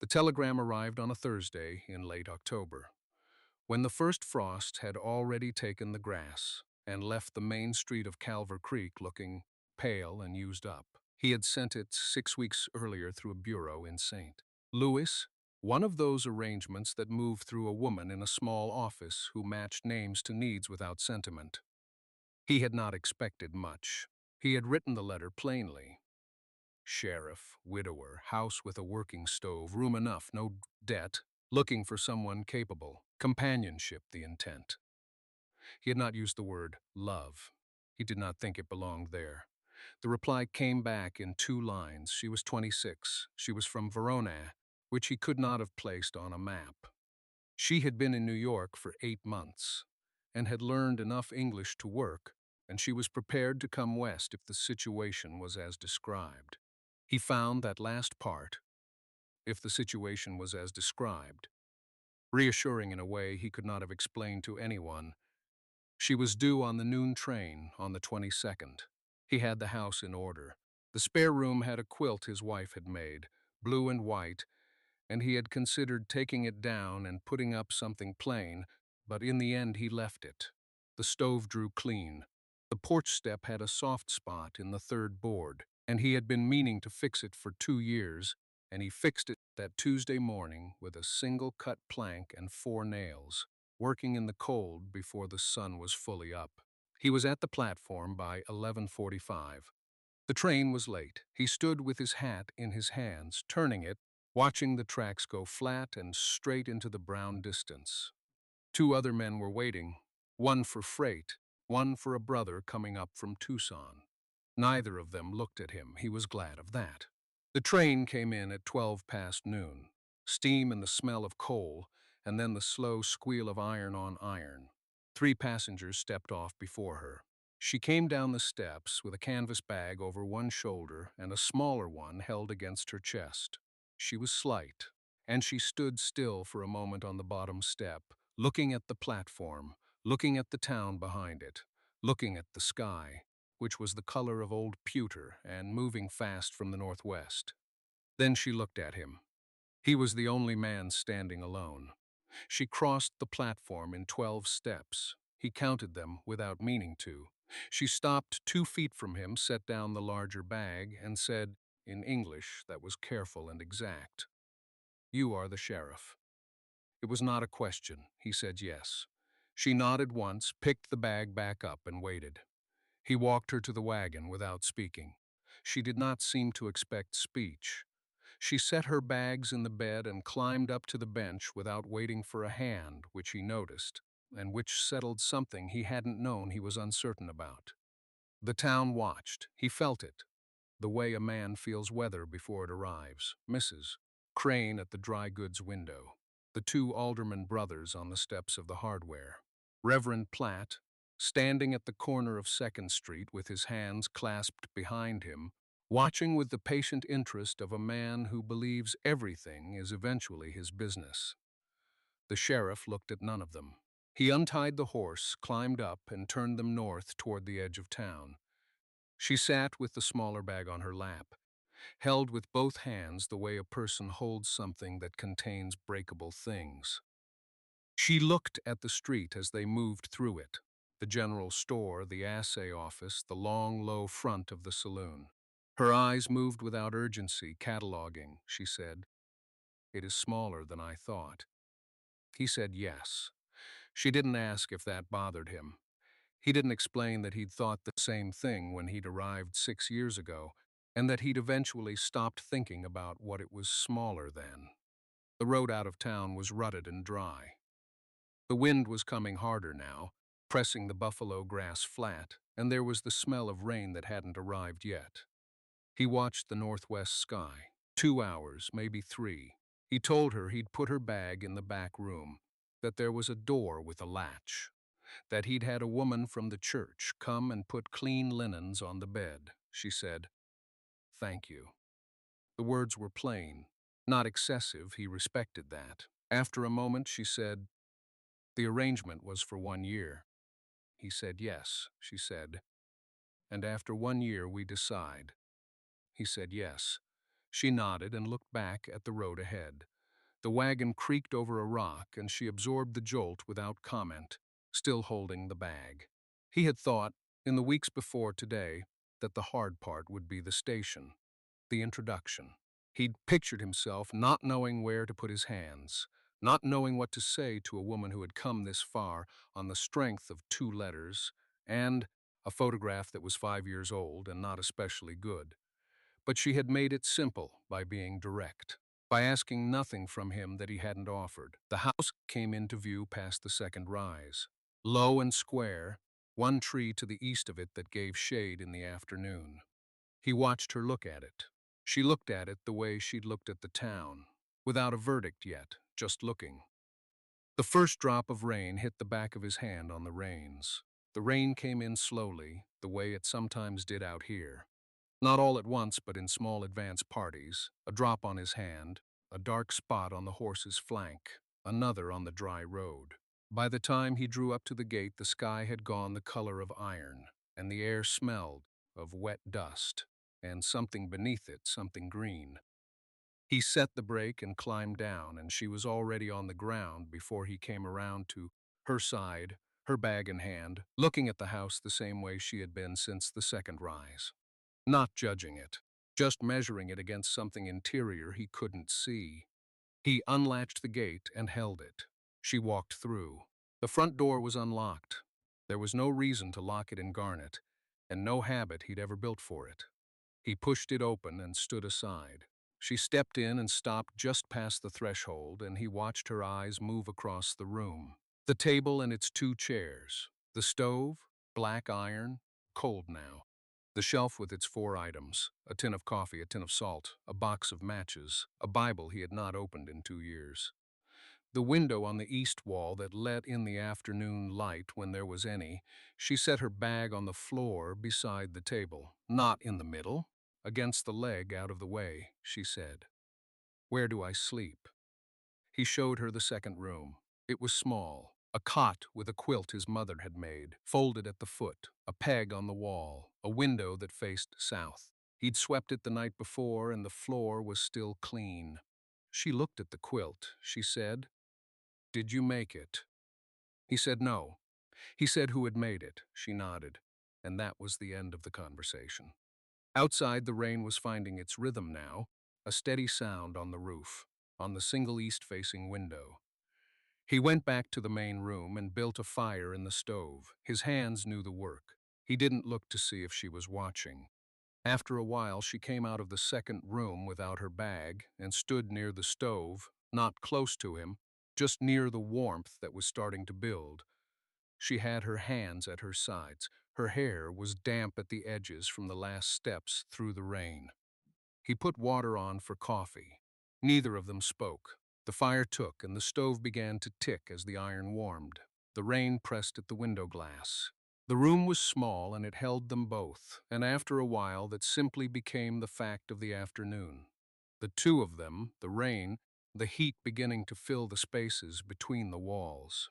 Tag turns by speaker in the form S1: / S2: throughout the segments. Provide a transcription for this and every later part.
S1: The telegram arrived on a Thursday in late October, when the first frost had already taken the grass and left the main street of Calver Creek looking pale and used up. He had sent it 6 weeks earlier through a bureau in St. Louis, one of those arrangements that move through a woman in a small office who matched names to needs without sentiment. He had not expected much. He had written the letter plainly. Sheriff, widower, house with a working stove, room enough, no debt, looking for someone capable, companionship the intent. He had not used the word love. He did not think it belonged there. The reply came back in 2 lines. She was 26. She was from Verona, which he could not have placed on a map. She had been in New York for 8 months and had learned enough English to work, and she was prepared to come west if the situation was as described. He found that last part, if the situation was as described, reassuring in a way he could not have explained to anyone. She was due on the noon train on the 22nd. He had the house in order. The spare room had a quilt his wife had made, blue and white, and he had considered taking it down and putting up something plain, but in the end he left it. The stove drew clean. The porch step had a soft spot in the third board, and he had been meaning to fix it for 2 years, and he fixed it that Tuesday morning with a single cut plank and 4 nails, working in the cold before the sun was fully up. He was at the platform by 11:45. The train was late. He stood with his hat in his hands, turning it, watching the tracks go flat and straight into the brown distance. 2 other men were waiting, one for freight, one for a brother coming up from Tucson. Neither of them looked at him. He was glad of that. The train came in at 12 past noon. Steam and the smell of coal, and then the slow squeal of iron on iron. 3 passengers stepped off before her. She came down the steps with a canvas bag over one shoulder and a smaller one held against her chest. She was slight, and she stood still for a moment on the bottom step, looking at the platform, looking at the town behind it, looking at the sky, which was the color of old pewter and moving fast from the northwest. Then she looked at him. He was the only man standing alone. She crossed the platform in 12 steps. He counted them without meaning to. She stopped 2 feet from him, set down the larger bag, and said, in English that was careful and exact, "You are the sheriff." It was not a question. He said yes. She nodded once, picked the bag back up, and waited. He walked her to the wagon without speaking. She did not seem to expect speech. She set her bags in the bed and climbed up to the bench without waiting for a hand, which he noticed, and which settled something he hadn't known he was uncertain about. The town watched. He felt it, the way a man feels weather before it arrives. Mrs. Crane at the dry goods window. The 2 alderman brothers on the steps of the hardware. Reverend Platt, standing at the corner of 2nd Street with his hands clasped behind him, watching with the patient interest of a man who believes everything is eventually his business. The sheriff looked at none of them. He untied the horse, climbed up, and turned them north toward the edge of town. She sat with the smaller bag on her lap, held with both hands the way a person holds something that contains breakable things. She looked at the street as they moved through it, the general store, the assay office, the long, low front of the saloon. Her eyes moved without urgency, cataloging. She said, "It is smaller than I thought." He said yes. She didn't ask if that bothered him. He didn't explain that he'd thought the same thing when he'd arrived 6 years ago, and that he'd eventually stopped thinking about what it was smaller than. The road out of town was rutted and dry. The wind was coming harder now, pressing the buffalo grass flat, and there was the smell of rain that hadn't arrived yet. He watched the northwest sky. 2 hours, maybe 3. He told her he'd put her bag in the back room, that there was a door with a latch, that he'd had a woman from the church come and put clean linens on the bed. She said, "Thank you." The words were plain, not excessive. He respected that. After a moment, she said, "The arrangement was for 1 year." He said yes, she said, "And after 1 year we decide." He said yes. She nodded and looked back at the road ahead. The wagon creaked over a rock, and she absorbed the jolt without comment, still holding the bag. He had thought, in the weeks before today, that the hard part would be the station, the introduction. He'd pictured himself not knowing where to put his hands, not knowing what to say to a woman who had come this far on the strength of 2 letters and a photograph that was 5 years old and not especially good. But she had made it simple by being direct, by asking nothing from him that he hadn't offered. The house came into view past the second rise. Low and square, one tree to the east of it that gave shade in the afternoon. He watched her look at it. She looked at it the way she'd looked at the town, without a verdict yet, just looking. The first drop of rain hit the back of his hand on the reins. The rain came in slowly, the way it sometimes did out here. Not all at once, but in small advance parties, a drop on his hand, a dark spot on the horse's flank, another on the dry road. By the time he drew up to the gate, the sky had gone the color of iron, and the air smelled of wet dust, and something beneath it, something green. He set the brake and climbed down, and she was already on the ground before he came around to her side, her bag in hand, looking at the house the same way she had been since the second rise. Not judging it, just measuring it against something interior he couldn't see. He unlatched the gate and held it. She walked through. The front door was unlocked. There was no reason to lock it in garnet, and no habit he'd ever built for it. He pushed it open and stood aside. She stepped in and stopped just past the threshold, and he watched her eyes move across the room. The table and its 2 chairs. The stove, black iron, cold now. The shelf with its 4 items, a tin of coffee, a tin of salt, a box of matches, a Bible he had not opened in 2 years. The window on the east wall that let in the afternoon light when there was any. She set her bag on the floor beside the table, not in the middle, against the leg out of the way, she said. "Where do I sleep?" He showed her the second room. It was small, a cot with a quilt his mother had made, folded at the foot, a peg on the wall, a window that faced south. He'd swept it the night before, and the floor was still clean. She looked at the quilt. She said, "Did you make it?" He said no. He said who had made it. She nodded, and that was the end of the conversation. Outside, the rain was finding its rhythm now, a steady sound on the roof, on the single east-facing window. He went back to the main room and built a fire in the stove. His hands knew the work. He didn't look to see if she was watching. After a while, she came out of the second room without her bag and stood near the stove, not close to him, just near the warmth that was starting to build. She had her hands at her sides. Her hair was damp at the edges from the last steps through the rain. He put water on for coffee. Neither of them spoke. The fire took, and the stove began to tick as the iron warmed. The rain pressed at the window glass. The room was small, and it held them both, and after a while that simply became the fact of the afternoon. The two of them, the rain, the heat beginning to fill the spaces between the walls.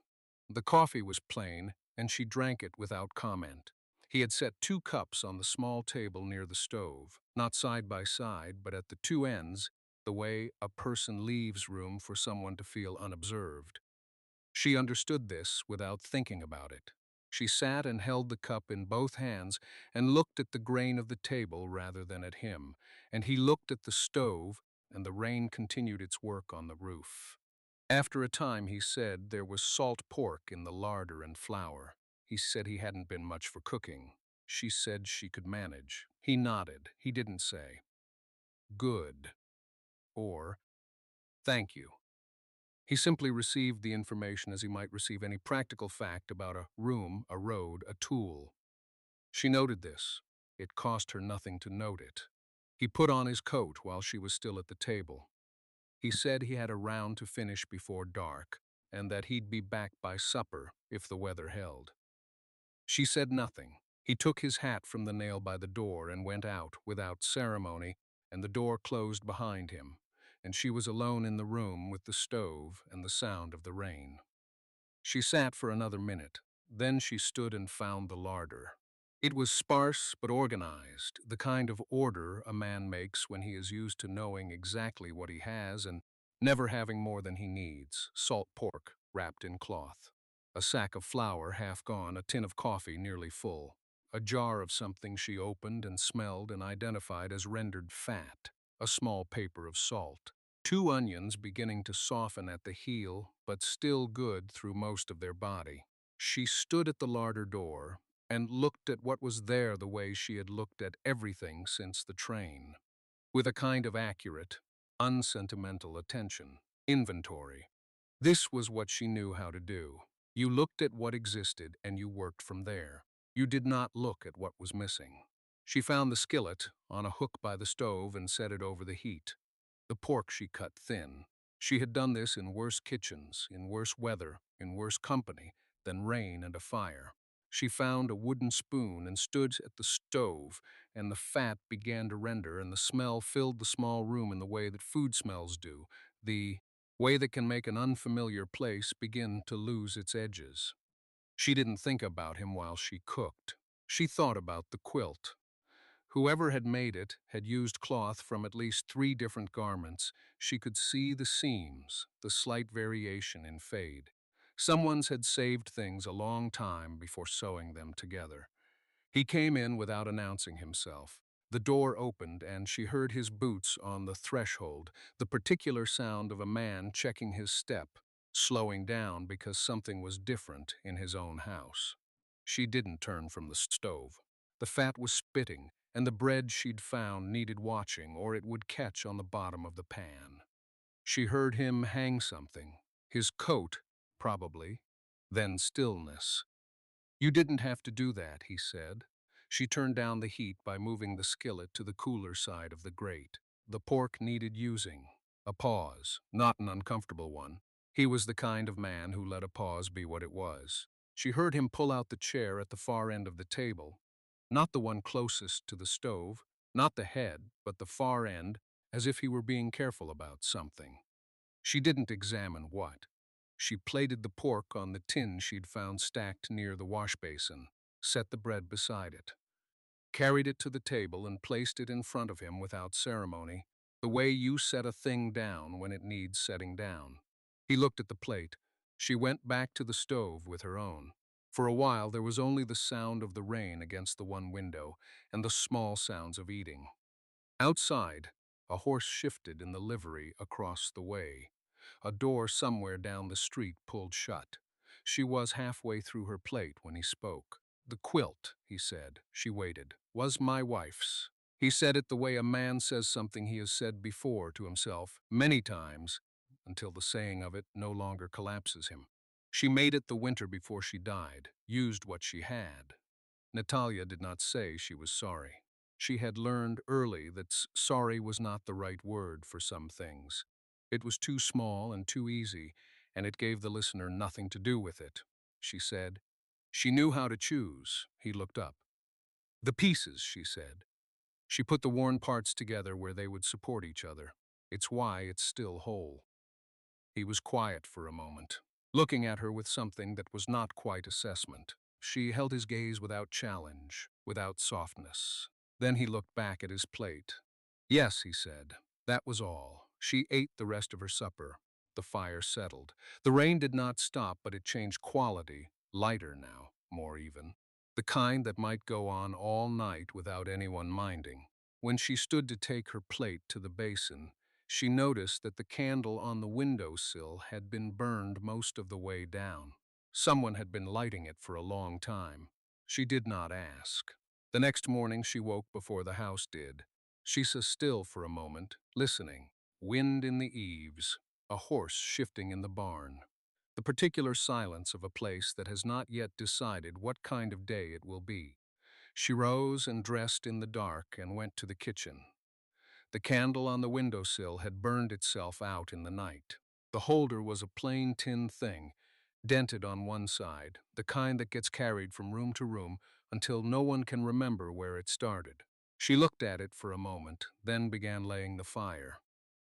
S1: The coffee was plain, and she drank it without comment. He had set 2 cups on the small table near the stove, not side by side, but at the 2 ends, the way a person leaves room for someone to feel unobserved. She understood this without thinking about it. She sat and held the cup in both hands and looked at the grain of the table rather than at him, and he looked at the stove, and the rain continued its work on the roof. After a time, he said there was salt pork in the larder and flour. He said he hadn't been much for cooking. She said she could manage. He nodded. He didn't say, "Good," or "Thank you." He simply received the information as he might receive any practical fact about a room, a road, a tool. She noted this. It cost her nothing to note it. He put on his coat while she was still at the table. He said he had a round to finish before dark, and that he'd be back by supper if the weather held. She said nothing. He took his hat from the nail by the door and went out without ceremony, and the door closed behind him, and she was alone in the room with the stove and the sound of the rain. She sat for another minute. Then she stood and found the larder. It was sparse but organized, the kind of order a man makes when he is used to knowing exactly what he has and never having more than he needs. Salt pork wrapped in cloth, a sack of flour half gone, a tin of coffee nearly full, a jar of something she opened and smelled and identified as rendered fat, a small paper of salt, two onions beginning to soften at the heel but still good through most of their body. She stood at the larder door and looked at what was there the way she had looked at everything since the train, with a kind of accurate, unsentimental attention. Inventory. This was what she knew how to do. You looked at what existed and you worked from there. You did not look at what was missing. She found the skillet on a hook by the stove and set it over the heat. The pork she cut thin. She had done this in worse kitchens, in worse weather, in worse company than rain and a fire. She found a wooden spoon and stood at the stove, and the fat began to render, and the smell filled the small room in the way that food smells do, the way that can make an unfamiliar place begin to lose its edges. She didn't think about him while she cooked. She thought about the quilt. Whoever had made it had used cloth from at least 3 different garments. She could see the seams, the slight variation in fade. Someone's had saved things a long time before sewing them together. He came in without announcing himself. The door opened and she heard his boots on the threshold, the particular sound of a man checking his step, slowing down because something was different in his own house. She didn't turn from the stove. The fat was spitting, and the bread she'd found needed watching or it would catch on the bottom of the pan. She heard him hang something. His coat, probably. Then stillness. "You didn't have to do that," he said. She turned down the heat by moving the skillet to the cooler side of the grate. The pork needed using. A pause, not an uncomfortable one. He was the kind of man who let a pause be what it was. She heard him pull out the chair at the far end of the table, not the one closest to the stove, not the head, but the far end, as if he were being careful about something. She didn't examine what. She plated the pork on the tin she'd found stacked near the wash basin, set the bread beside it, carried it to the table and placed it in front of him without ceremony, the way you set a thing down when it needs setting down. He looked at the plate. She went back to the stove with her own. For a while there was only the sound of the rain against the one window and the small sounds of eating. Outside, a horse shifted in the livery across the way. A door somewhere down the street pulled shut. She was halfway through her plate when he spoke. "The quilt," he said. She waited. "Was my wife's." He said it the way a man says something he has said before to himself, many times, until the saying of it no longer collapses him. She made it the winter before she died, used what she had. Natalia did not say she was sorry. She had learned early that sorry was not the right word for some things. It was too small and too easy, and it gave the listener nothing to do with it. She said. She knew how to choose. He looked up. "The pieces," she said. She put the worn parts together where they would support each other. "It's why it's still whole." He was quiet for a moment, looking at her with something that was not quite assessment. She held his gaze without challenge, without softness. Then he looked back at his plate. "Yes," he said. That was all. She ate the rest of her supper. The fire settled. The rain did not stop, but it changed quality, lighter now, more even. The kind that might go on all night without anyone minding. When she stood to take her plate to the basin, she noticed that the candle on the windowsill had been burned most of the way down. Someone had been lighting it for a long time. She did not ask. The next morning she woke before the house did. She sat still for a moment, listening. Wind in the eaves, a horse shifting in the barn. The particular silence of a place that has not yet decided what kind of day it will be. She rose and dressed in the dark and went to the kitchen. The candle on the windowsill had burned itself out in the night. The holder was a plain tin thing, dented on one side, the kind that gets carried from room to room until no one can remember where it started. She looked at it for a moment, then began laying the fire.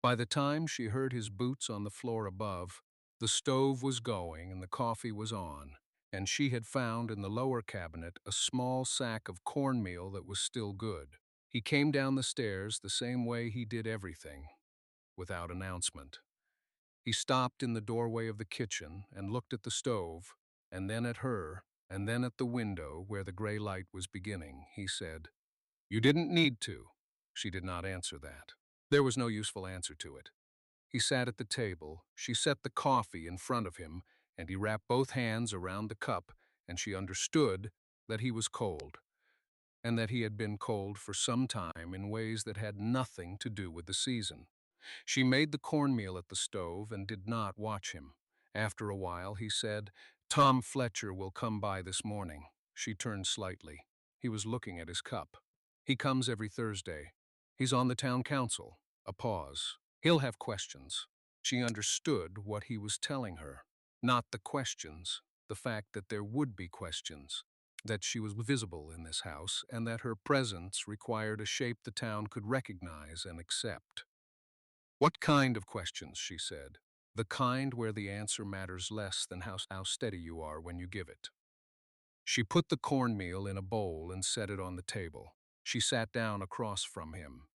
S1: By the time she heard his boots on the floor above, the stove was going and the coffee was on. and she had found in the lower cabinet a small sack of cornmeal that was still good. He came down the stairs the same way he did everything, without announcement. He stopped in the doorway of the kitchen and looked at the stove, and then at her, and then at the window where the gray light was beginning. He said, "You didn't need to." She did not answer that. There was no useful answer to it. He sat at the table, she set the coffee in front of him, and he wrapped both hands around the cup, and she understood that he was cold, and that he had been cold for some time in ways that had nothing to do with the season. She made the cornmeal at the stove and did not watch him. After a while, he said, "Tom Fletcher will come by this morning." She turned slightly. He was looking at his cup. "He comes every Thursday. He's on the town council." A pause. "He'll have questions." She understood what he was telling her. Not the questions, the fact that there would be questions, that she was visible in this house, and that her presence required a shape the town could recognize and accept. "What kind of questions?" she said. "The kind where the answer matters less than how steady you are when you give it." She put the cornmeal in a bowl and set it on the table. She sat down across from him.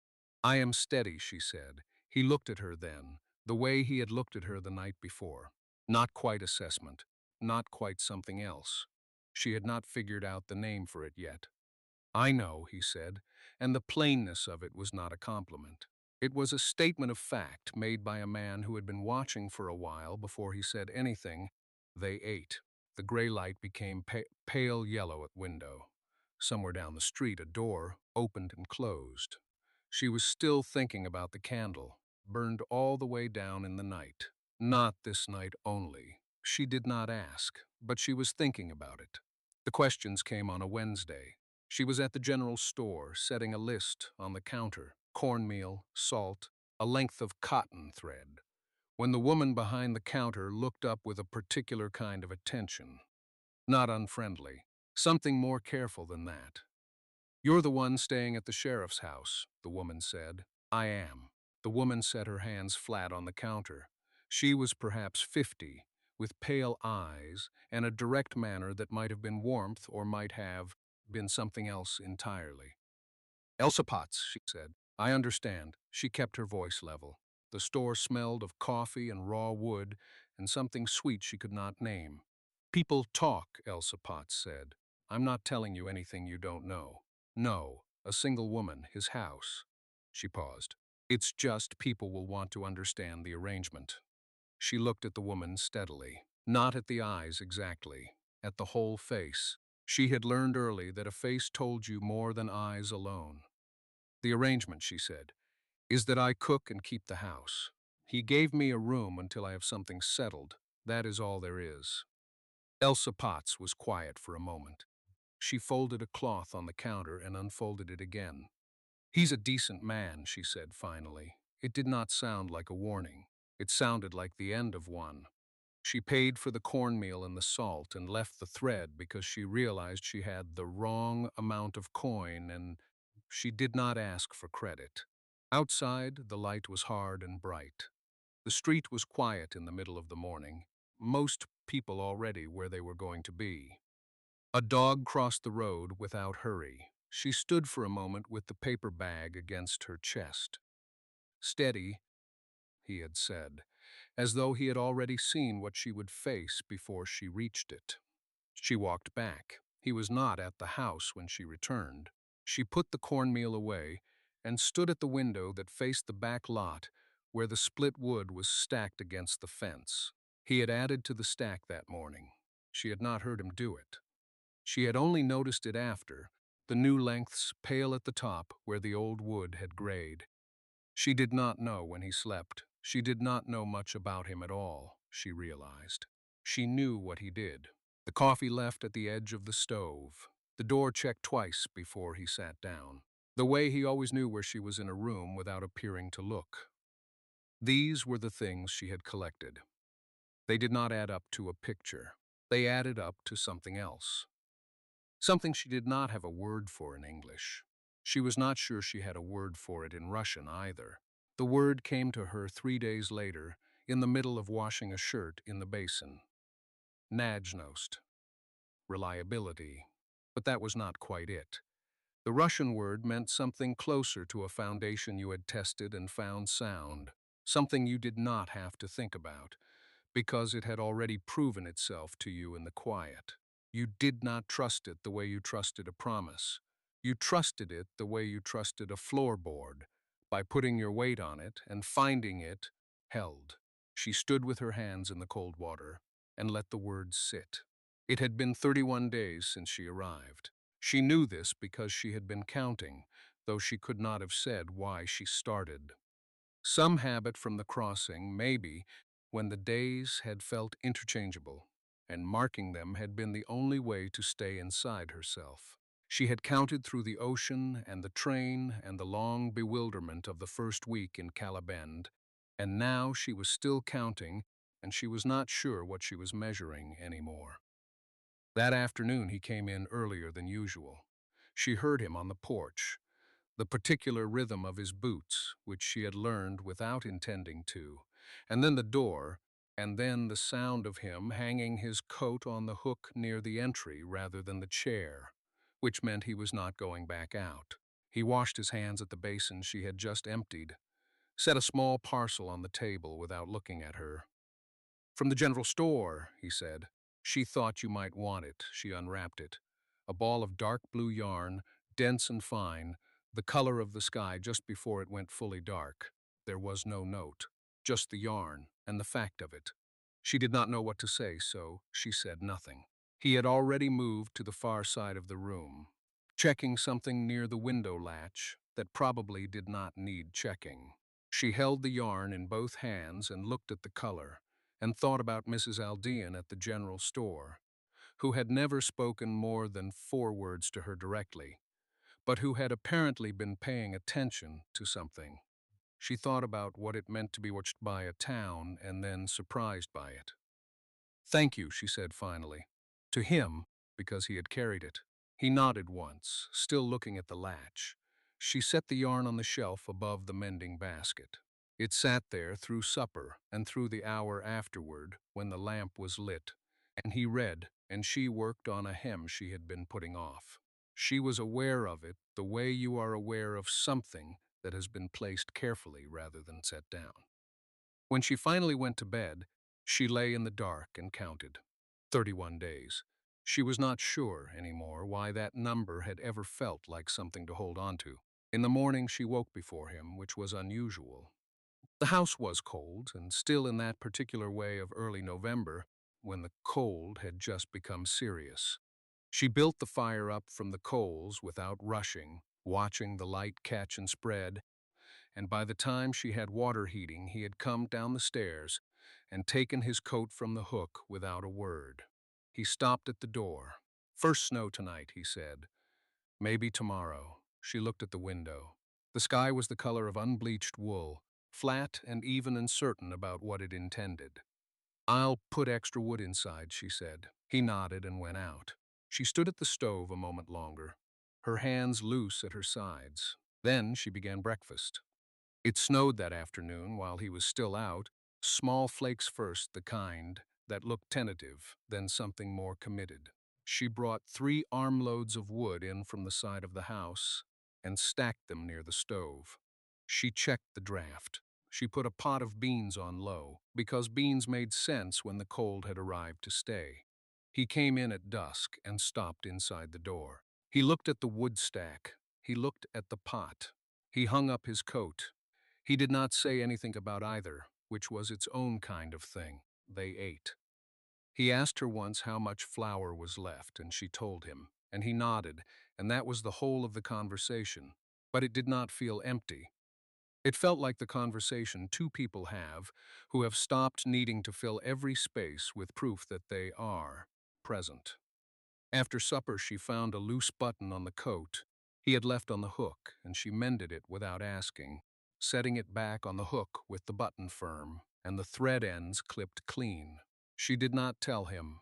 S1: "I am steady," she said. He looked at her then, the way he had looked at her the night before. Not quite assessment, not quite something else. She had not figured out the name for it yet. "I know," he said, and the plainness of it was not a compliment. It was a statement of fact made by a man who had been watching for a while before he said anything. They ate. The gray light became pale yellow at window. Somewhere down the street, a door opened and closed. She was still thinking about the candle, burned all the way down in the night. Not this night only. She did not ask, but she was thinking about it. The questions came on a Wednesday. She was at the general store, setting a list on the counter: cornmeal, salt, a length of cotton thread, when the woman behind the counter looked up with a particular kind of attention. Not unfriendly, something more careful than that. "You're the one staying at the sheriff's house," the woman said. "I am." The woman set her hands flat on the counter. She was perhaps 50, with pale eyes and a direct manner that might have been warmth or might have been something else entirely. "Elsa Potts," she said. "I understand." She kept her voice level. The store smelled of coffee and raw wood and something sweet she could not name. "People talk," Elsa Potts said. "I'm not telling you anything you don't know." "No, a single woman, his house." She paused. "It's just people will want to understand the arrangement." She looked at the woman steadily. Not at the eyes exactly, at the whole face. She had learned early that a face told you more than eyes alone. "The arrangement," she said, "is that I cook and keep the house. He gave me a room until I have something settled. That is all there is." Elsa Potts was quiet for a moment. She folded a cloth on the counter and unfolded it again. "He's a decent man," she said finally. It did not sound like a warning. It sounded like the end of one. She paid for the cornmeal and the salt and left the thread because she realized she had the wrong amount of coin, and she did not ask for credit. Outside, the light was hard and bright. The street was quiet in the middle of the morning, most people already where they were going to be. A dog crossed the road without hurry. She stood for a moment with the paper bag against her chest. "Steady," he had said, as though he had already seen what she would face before she reached it. She walked back. He was not at the house when she returned. She put the cornmeal away and stood at the window that faced the back lot where the split wood was stacked against the fence. He had added to the stack that morning. She had not heard him do it. She had only noticed it after, the new lengths pale at the top where the old wood had grayed. She did not know when he slept. She did not know much about him at all, she realized. She knew what he did. The coffee left at the edge of the stove. The door checked twice before he sat down. The way he always knew where she was in a room without appearing to look. These were the things she had collected. They did not add up to a picture. They added up to something else. Something she did not have a word for in English. She was not sure she had a word for it in Russian either. The word came to her 3 days later, in the middle of washing a shirt in the basin. Najnost. reliability. But that was not quite it. The Russian word meant something closer to a foundation you had tested and found sound, something you did not have to think about, because it had already proven itself to you in the quiet. You did not trust it the way you trusted a promise. You trusted it the way you trusted a floorboard, by putting your weight on it and finding it held. She stood with her hands in the cold water and let the words sit. It had been 31 days since she arrived. She knew this because she had been counting, though she could not have said why she started. Some habit from the crossing, maybe, when the days had felt interchangeable, and marking them had been the only way to stay inside herself. She had counted through the ocean and the train and the long bewilderment of the first week in Calabend, and now she was still counting, and she was not sure what she was measuring anymore. That afternoon he came in earlier than usual. She heard him on the porch, the particular rhythm of his boots, which she had learned without intending to, and then the door, and then the sound of him hanging his coat on the hook near the entry rather than the chair, which meant he was not going back out. He washed his hands at the basin she had just emptied, set a small parcel on the table without looking at her. "From the general store," he said. "She thought you might want it." She unwrapped it. A ball of dark blue yarn, dense and fine, the color of the sky just before it went fully dark. There was no note, just the yarn and the fact of it. She did not know what to say, so she said nothing. He had already moved to the far side of the room, checking something near the window latch that probably did not need checking. She held the yarn in both hands and looked at the color, and thought about Mrs. Aldean at the general store, who had never spoken more than 4 words to her directly, but who had apparently been paying attention to something. She thought about what it meant to be watched by a town and then surprised by it. "Thank you," she said finally. To him, because he had carried it. He nodded once, still looking at the latch. She set the yarn on the shelf above the mending basket. It sat there through supper and through the hour afterward when the lamp was lit, and he read, and she worked on a hem she had been putting off. She was aware of it the way you are aware of something that has been placed carefully rather than set down. When she finally went to bed, she lay in the dark and counted. 31 days. She was not sure anymore why that number had ever felt like something to hold on to. In the morning she woke before him, which was unusual. The house was cold, and still in that particular way of early November, when the cold had just become serious. She built the fire up from the coals without rushing, watching the light catch and spread, and by the time she had water heating, he had come down the stairs and taken his coat from the hook without a word. He stopped at the door. "First snow tonight," he said. "Maybe tomorrow." She looked at the window. The sky was the color of unbleached wool, flat and even and certain about what it intended. "I'll put extra wood inside," she said. He nodded and went out. She stood at the stove a moment longer, her hands loose at her sides. Then she began breakfast. It snowed that afternoon while he was still out, small flakes first, the kind that looked tentative, then something more committed. She brought 3 armloads of wood in from the side of the house and stacked them near the stove. She checked the draft. She put a pot of beans on low, because beans made sense when the cold had arrived to stay. He came in at dusk and stopped inside the door. He looked at the wood stack. He looked at the pot. He hung up his coat. He did not say anything about either, which was its own kind of thing. They ate. He asked her once how much flour was left, and she told him, and he nodded, and that was the whole of the conversation. But it did not feel empty. It felt like the conversation two people have who have stopped needing to fill every space with proof that they are present. After supper, she found a loose button on the coat he had left on the hook, and she mended it without asking, setting it back on the hook with the button firm and the thread ends clipped clean. She did not tell him.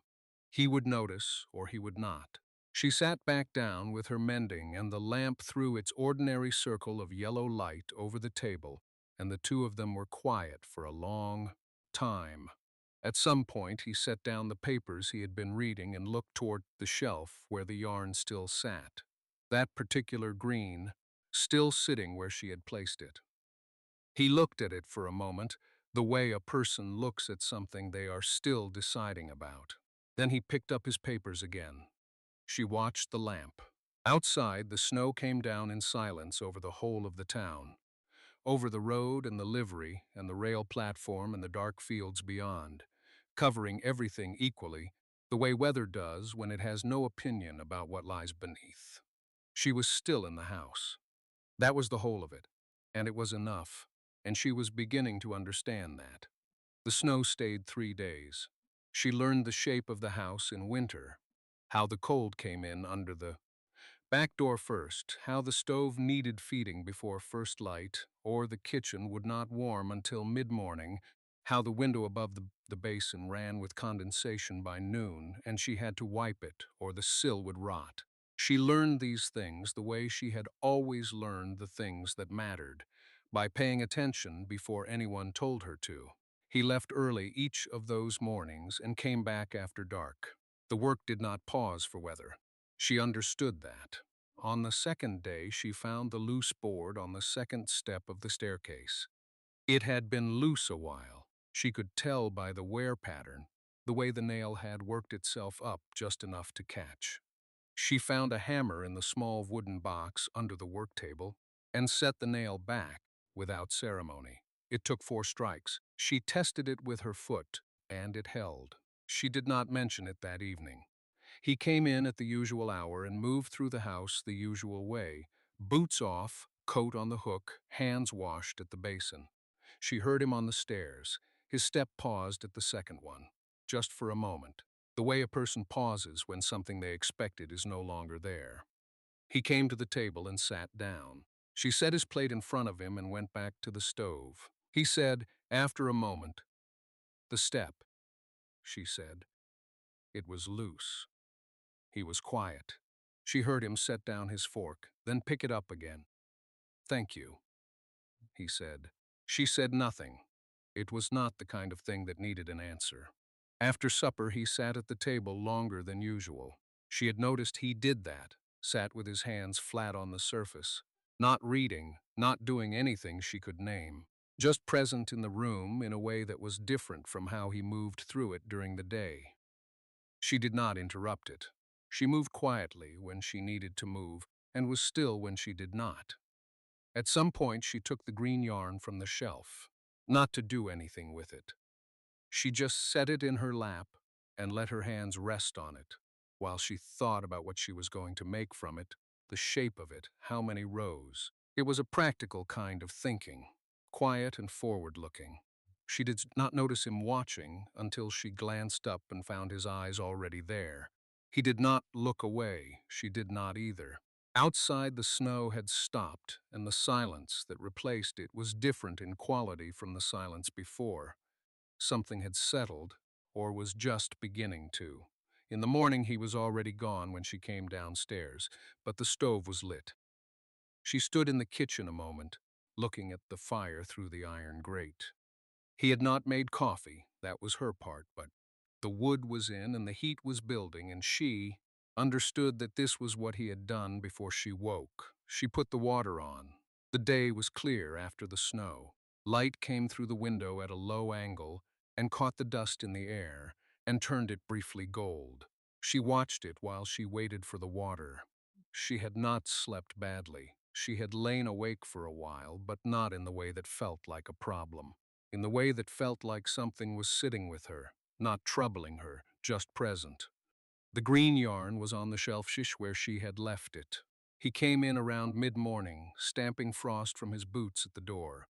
S1: He would notice, or he would not. She sat back down with her mending, and the lamp threw its ordinary circle of yellow light over the table, and the two of them were quiet for a long time. At some point, he set down the papers he had been reading and looked toward the shelf where the yarn still sat. That particular green, still sitting where she had placed it. He looked at it for a moment, the way a person looks at something they are still deciding about. Then he picked up his papers again. She watched the lamp. Outside, the snow came down in silence over the whole of the town, over the road and the livery and the rail platform and the dark fields beyond, covering everything equally, the way weather does when it has no opinion about what lies beneath. She was still in the house. That was the whole of it, and it was enough, and she was beginning to understand that. The snow stayed 3 days. She learned the shape of the house in winter, how the cold came in under the back door first, how the stove needed feeding before first light, or the kitchen would not warm until mid-morning, how the window above the basin ran with condensation by noon, and she had to wipe it, or the sill would rot. She learned these things the way she had always learned the things that mattered, by paying attention before anyone told her to. He left early each of those mornings and came back after dark. The work did not pause for weather. She understood that. On the second day, she found the loose board on the second step of the staircase. It had been loose a while. She could tell by the wear pattern, the way the nail had worked itself up just enough to catch. She found a hammer in the small wooden box under the work table and set the nail back without ceremony. It took 4 strikes. She tested it with her foot, and it held. She did not mention it that evening. He came in at the usual hour and moved through the house the usual way, boots off, coat on the hook, hands washed at the basin. She heard him on the stairs. His step paused at the second one, just for a moment, the way a person pauses when something they expected is no longer there. He came to the table and sat down. She set his plate in front of him and went back to the stove. He said, after a moment, "The step," she said. It was loose. He was quiet. She heard him set down his fork, then pick it up again. "Thank you," he said. She said nothing. It was not the kind of thing that needed an answer. After supper, he sat at the table longer than usual. She had noticed he did that, sat with his hands flat on the surface, not reading, not doing anything she could name, just present in the room in a way that was different from how he moved through it during the day. She did not interrupt it. She moved quietly when she needed to move and was still when she did not. At some point, she took the green yarn from the shelf, not to do anything with it. She just set it in her lap and let her hands rest on it, while she thought about what she was going to make from it, the shape of it, how many rows. It was a practical kind of thinking, quiet and forward-looking. She did not notice him watching until she glanced up and found his eyes already there. He did not look away, she did not either. Outside, the snow had stopped, and the silence that replaced it was different in quality from the silence before. Something had settled, or was just beginning to. In the morning, he was already gone when she came downstairs, but the stove was lit. She stood in the kitchen a moment, looking at the fire through the iron grate. He had not made coffee, that was her part, but the wood was in and the heat was building, and she understood that this was what he had done before she woke. She put the water on. The day was clear after the snow. Light came through the window at a low angle and caught the dust in the air and turned it briefly gold. She watched it while she waited for the water. She had not slept badly. She had lain awake for a while, but not in the way that felt like a problem. In the way that felt like something was sitting with her, not troubling her, just present. The green yarn was on the shelf where she had left it. He came in around mid-morning, stamping frost from his boots at the door.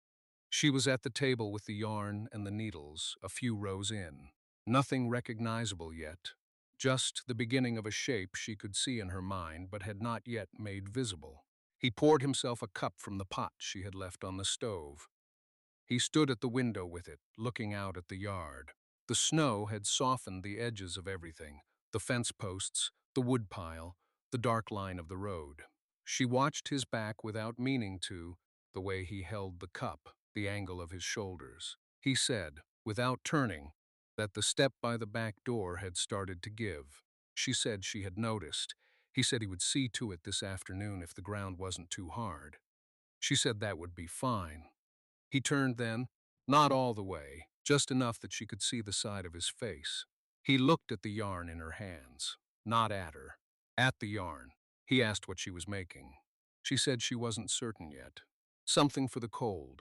S1: She was at the table with the yarn and the needles, a few rows in. Nothing recognizable yet, just the beginning of a shape she could see in her mind but had not yet made visible. He poured himself a cup from the pot she had left on the stove. He stood at the window with it, looking out at the yard. The snow had softened the edges of everything, the fence posts, the woodpile, the dark line of the road. She watched his back without meaning to, the way he held the cup, the angle of his shoulders. He said, without turning, that the step by the back door had started to give. She said she had noticed. He said he would see to it this afternoon if the ground wasn't too hard. She said that would be fine. He turned then, not all the way, just enough that she could see the side of his face. He looked at the yarn in her hands, not at her, at the yarn. He asked what she was making. She said she wasn't certain yet. Something for the cold.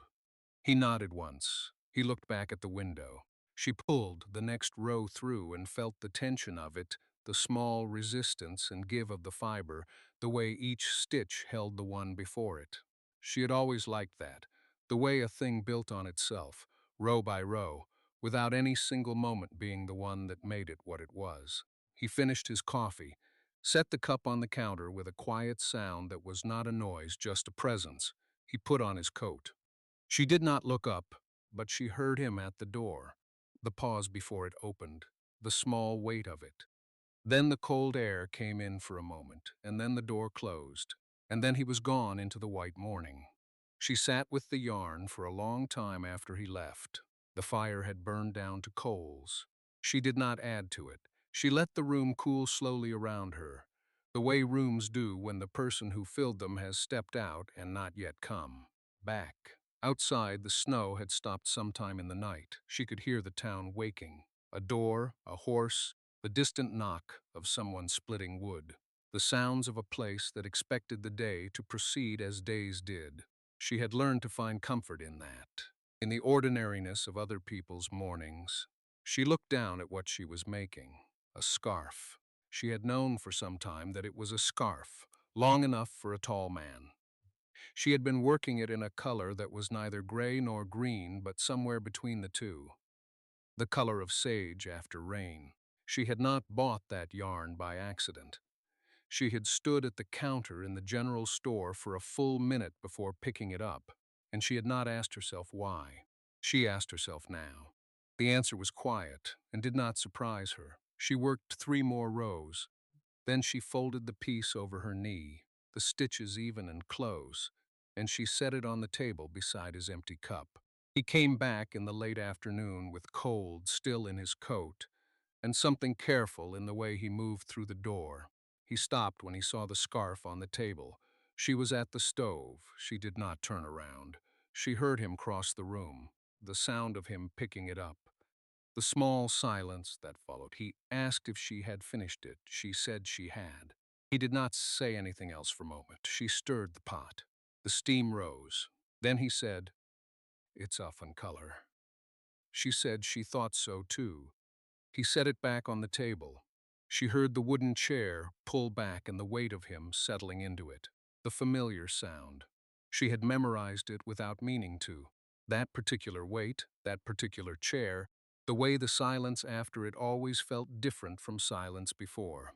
S1: He nodded once. He looked back at the window. She pulled the next row through and felt the tension of it, the small resistance and give of the fiber, the way each stitch held the one before it. She had always liked that, the way a thing built on itself, row by row, without any single moment being the one that made it what it was. He finished his coffee, set the cup on the counter with a quiet sound that was not a noise, just a presence. He put on his coat. She did not look up, but she heard him at the door, the pause before it opened, the small weight of it. Then the cold air came in for a moment, and then the door closed, and then he was gone into the white morning. She sat with the yarn for a long time after he left. The fire had burned down to coals. She did not add to it. She let the room cool slowly around her, the way rooms do when the person who filled them has stepped out and not yet come back. Outside, the snow had stopped sometime in the night. She could hear the town waking. A door, a horse, the distant knock of someone splitting wood. The sounds of a place that expected the day to proceed as days did. She had learned to find comfort in that, in the ordinariness of other people's mornings. She looked down at what she was making, a scarf. She had known for some time that it was a scarf, long enough for a tall man. She had been working it in a color that was neither gray nor green, but somewhere between the two. The color of sage after rain. She had not bought that yarn by accident. She had stood at the counter in the general store for a full minute before picking it up, and she had not asked herself why. She asked herself now. The answer was quiet and did not surprise her. She worked 3 more rows. Then she folded the piece over her knee, the stitches even and close, and she set it on the table beside his empty cup. He came back in the late afternoon with cold still in his coat, and something careful in the way he moved through the door. He stopped when he saw the scarf on the table. She was at the stove. She did not turn around. She heard him cross the room, the sound of him picking it up. The small silence that followed. He asked if she had finished it. She said she had. He did not say anything else for a moment. She stirred the pot. The steam rose. Then he said, "It's off in color." She said she thought so too. He set it back on the table. She heard the wooden chair pull back and the weight of him settling into it. The familiar sound. She had memorized it without meaning to. That particular weight, that particular chair, the way the silence after it always felt different from silence before.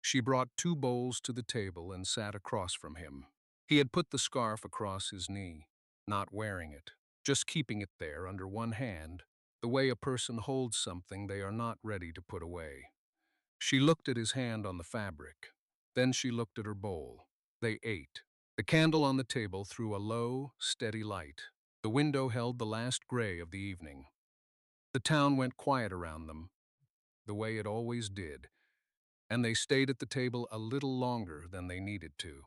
S1: She brought 2 bowls to the table and sat across from him. He had put the scarf across his knee, not wearing it, just keeping it there under one hand, the way a person holds something they are not ready to put away. She looked at his hand on the fabric. Then she looked at her bowl. They ate. The candle on the table threw a low, steady light. The window held the last gray of the evening. The town went quiet around them, the way it always did, and they stayed at the table a little longer than they needed to.